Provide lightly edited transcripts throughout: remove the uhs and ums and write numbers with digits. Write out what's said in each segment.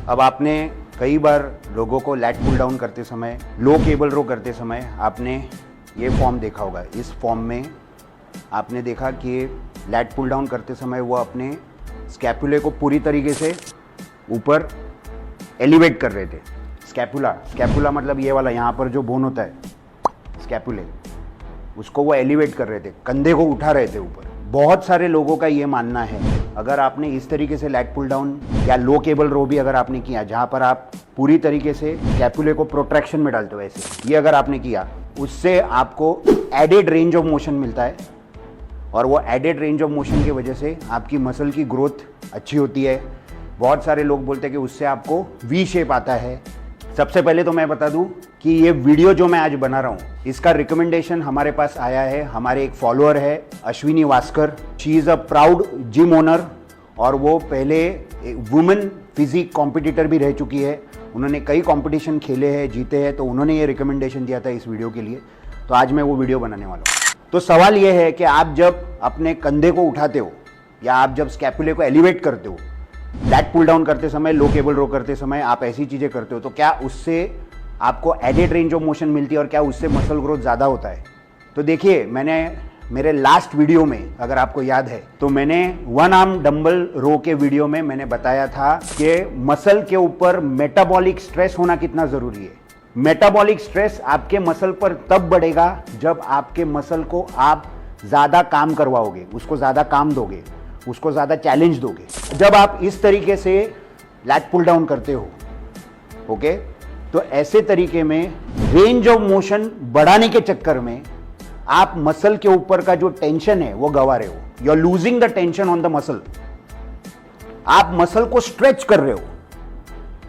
अब आपने कई बार लोगों को लैट पुल डाउन करते समय, लो केबल रो करते समय आपने ये फॉर्म देखा होगा। इस फॉर्म में आपने देखा कि लैट पुल डाउन करते समय वो अपने स्कैपुले को पूरी तरीके से ऊपर एलिवेट कर रहे थे। स्कैपुला मतलब ये वाला, यहाँ पर जो बोन होता है स्कैपुले, उसको वो एलिवेट कर रहे थे, कंधे को उठा रहे थे ऊपर। बहुत सारे लोगों का ये मानना है, अगर आपने इस तरीके से लैट पुल डाउन या लो केबल रो भी अगर आपने किया, जहाँ पर आप पूरी तरीके से स्कैपुले को प्रोट्रैक्शन में डालते हो, ऐसे ये अगर आपने किया, उससे आपको एडेड रेंज ऑफ मोशन मिलता है। और वो एडेड रेंज ऑफ मोशन की वजह से आपकी मसल की ग्रोथ अच्छी होती है। बहुत सारे लोग बोलते हैं कि उससे आपको वी शेप आता है। सबसे पहले तो मैं बता दूं कि ये वीडियो जो मैं आज बना रहा हूँ, इसका रिकमेंडेशन हमारे पास आया है। हमारे एक फॉलोअर है Ashwini Waskar, she is a proud gym owner और वो पहले वुमेन फिजिक कॉम्पिटिटर भी रह चुकी है। उन्होंने कई कंपटीशन खेले हैं, जीते हैं, तो उन्होंने ये रिकमेंडेशन दिया था इस वीडियो के लिए। तो आज मैं वो वीडियो बनाने वाला हूँ। तो सवाल ये है कि आप जब अपने कंधे को उठाते हो या आप जब स्कैपुले को एलिवेट करते हो, लैट पुल डाउन करते समय, लो केबल रो करते समय आप ऐसी चीज़ें करते हो, तो क्या उससे आपको एडेड रेंज ऑफ मोशन मिलती है और क्या उससे मसल ग्रोथ ज़्यादा होता है? तो देखिए, मैंने मेरे लास्ट वीडियो में, अगर आपको याद है, तो मैंने वन आर्म डंबल रो के वीडियो में मैंने बताया था कि मसल के ऊपर मेटाबॉलिक स्ट्रेस होना कितना ज़रूरी है। मेटाबॉलिक स्ट्रेस आपके मसल पर तब बढ़ेगा जब आपके मसल को आप ज़्यादा काम करवाओगे, उसको ज़्यादा काम दोगे, उसको ज़्यादा चैलेंज दोगे। जब आप इस तरीके से लैट पुल डाउन करते हो, ओके, तो ऐसे तरीके में रेंज ऑफ मोशन बढ़ाने के चक्कर में आप मसल के ऊपर का जो टेंशन है वो गंवा रहे हो। You are losing the tension on the muscle. आप मसल को स्ट्रेच कर रहे हो।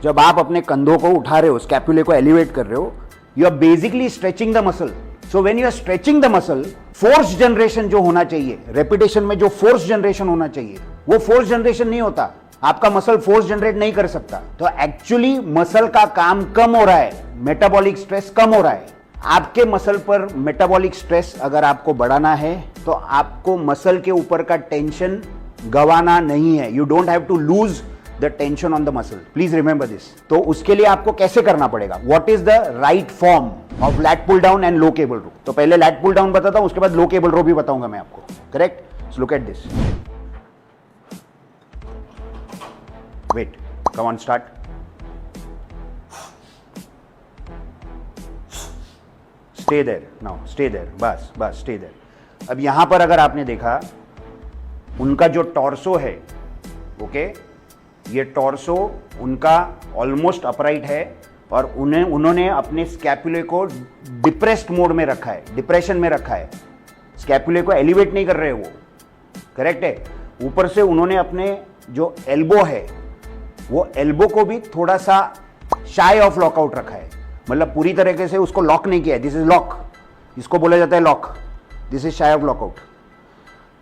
जब आप अपने कंधों को उठा रहे हो, स्कैपुले को एलिवेट कर रहे हो, you are basically stretching the muscle. So when you are stretching the muscle, force generation जो होना चाहिए, रेपिटेशन में जो फोर्स जनरेशन होना चाहिए, वो फोर्स जनरेशन नहीं होता। आपका मसल फोर्स जनरेट नहीं कर सकता। तो एक्चुअली मसल का काम कम हो रहा है, मेटाबॉलिक स्ट्रेस कम हो रहा है। आपके मसल पर मेटाबॉलिक स्ट्रेस अगर आपको बढ़ाना है तो आपको मसल के ऊपर का टेंशन गंवाना नहीं है। You don't have to lose the tension on the muscle, please remember this. तो उसके लिए आपको कैसे करना पड़ेगा? What is the right form of lat pull down and low cable row? तो पहले लैट पुल डाउन बताता हूं, उसके बाद लो केबल रो भी बताऊंगा मैं आपको। Correct? Look at this. Wait, come on, start. Stay there now, stay there, बस बस स्टे देयर। अब यहां पर अगर आपने देखा, उनका जो टॉर्सो है, ओके, ये टॉर्सो उनका ऑलमोस्ट अपराइट है और उन्होंने अपने स्कैपुले को डिप्रेस्ड मोड में रखा है, डिप्रेशन में रखा है। स्कैपुले को एलिवेट नहीं कर रहे वो, करेक्ट है। ऊपर से उन्होंने अपने जो एल्बो है, वो एल्बो को भी थोड़ा सा शाई ऑफ लॉकआउट रखा है, मतलब पूरी तरीके से उसको लॉक नहीं किया है। दिस इज लॉक, इसको बोला जाता है लॉक। दिस इज शाई ऑफ लॉकआउट।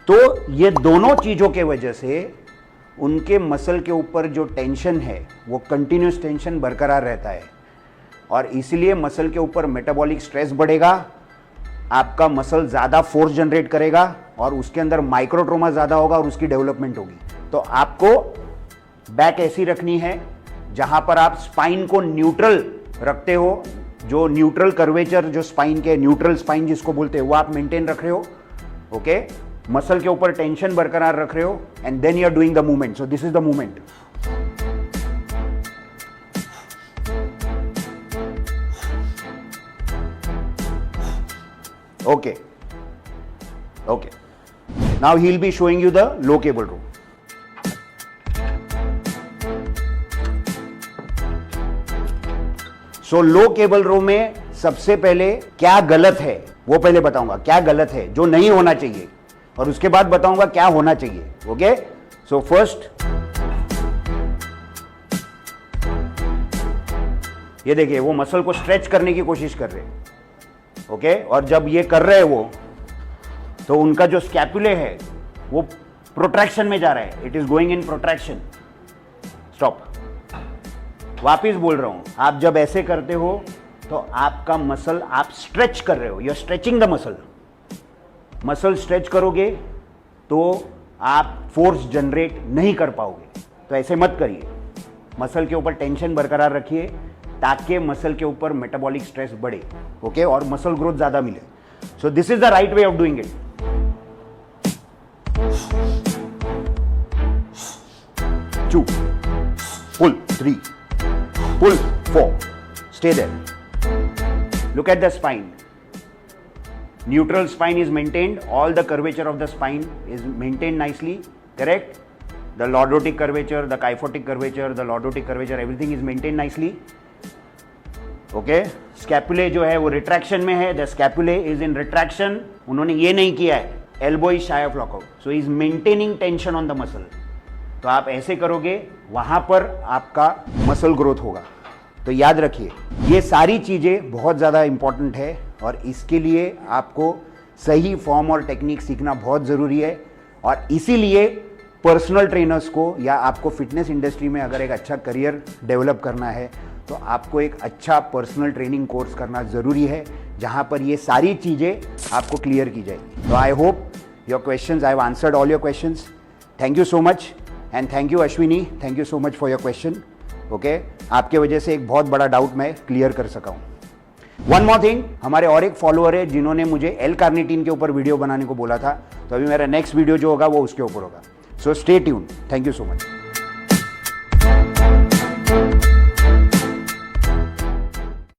तो ये दोनों चीजों के वजह से उनके मसल के ऊपर जो टेंशन है वो कंटिन्यूस टेंशन बरकरार रहता है और इसलिए मसल के ऊपर मेटाबॉलिक स्ट्रेस बढ़ेगा, आपका मसल ज़्यादा फोर्स जनरेट करेगा और उसके अंदर माइक्रोट्रोमा ज़्यादा होगा और उसकी डेवलपमेंट होगी। तो आपको बैक ऐसी रखनी है जहां पर आप स्पाइन को न्यूट्रल रखते हो, जो न्यूट्रल कर्वेचर, जो स्पाइन के न्यूट्रल स्पाइन जिसको बोलते हैं, वो आप मेंटेन रख रहे हो, ओके। मसल के ऊपर टेंशन बरकरार रख रहे हो and then you are doing the movement. So this is the movement. Okay okay, now he will be showing you the low cable row. So low cable row में सबसे पहले क्या गलत है वो पहले बताऊंगा, क्या गलत है जो नहीं होना चाहिए, और उसके बाद बताऊंगा क्या होना चाहिए। ओके, सो फर्स्ट ये देखिए, वो मसल को स्ट्रेच करने की कोशिश कर रहे हैं, ओके। और जब ये कर रहे हैं वो, तो उनका जो स्कैपुले है वो प्रोट्रैक्शन में जा रहा है। It is going in protraction. Stop, वापिस बोल रहा हूं, आप जब ऐसे करते हो तो आपका मसल आप स्ट्रेच कर रहे हो, you are stretching the muscle. Muscle stretch करोगे तो आप फोर्स जनरेट नहीं कर पाओगे, तो ऐसे मत करिए। मसल के ऊपर टेंशन बरकरार रखिए ताकि मसल के ऊपर मेटाबॉलिक स्ट्रेस बढ़े, ओके, और मसल ग्रोथ ज़्यादा मिले. सो this is the right way of doing it. 2, pull, 3, pull, 4, stay there. Look at the spine. Neutral spine is maintained, all the curvature of the spine is maintained nicely, correct? The lordotic curvature, the kyphotic curvature, the lordotic curvature, everything is maintained nicely. Okay? Scapulae जो है वो retraction में है, the scapulae is in retraction. उन्होंने ये नहीं किया है, elbow is shy of lockout, so he is maintaining tension on the muscle. तो आप ऐसे करोगे, वहां पर आपका मसल ग्रोथ होगा. तो याद रखिए ये सारी चीजें बहुत ज़्यादा इंपॉर्टेंट है और इसके लिए आपको सही फॉर्म और टेक्निक सीखना बहुत ज़रूरी है. और इसीलिए पर्सनल ट्रेनर्स को या आपको फिटनेस इंडस्ट्री में अगर एक अच्छा करियर डेवलप करना है तो आपको एक अच्छा पर्सनल ट्रेनिंग कोर्स करना ज़रूरी है जहां पर ये सारी चीज़ें आपको क्लियर की जाएगी. तो I hope your questions, I have answered all your questions. Thank you so much and thank you Ashwini, thank you so much for your question. Okay, आपके वजह से एक बहुत बड़ा डाउट मैं क्लियर कर सका हूँ. वन मोर थिंग, हमारे और एक फॉलोअर है जिन्होंने मुझे एल कार्निटीन के ऊपर वीडियो बनाने को बोला था, तो अभी मेरा नेक्स्ट वीडियो जो होगा वो उसके ऊपर होगा. So stay tuned. Thank you so much.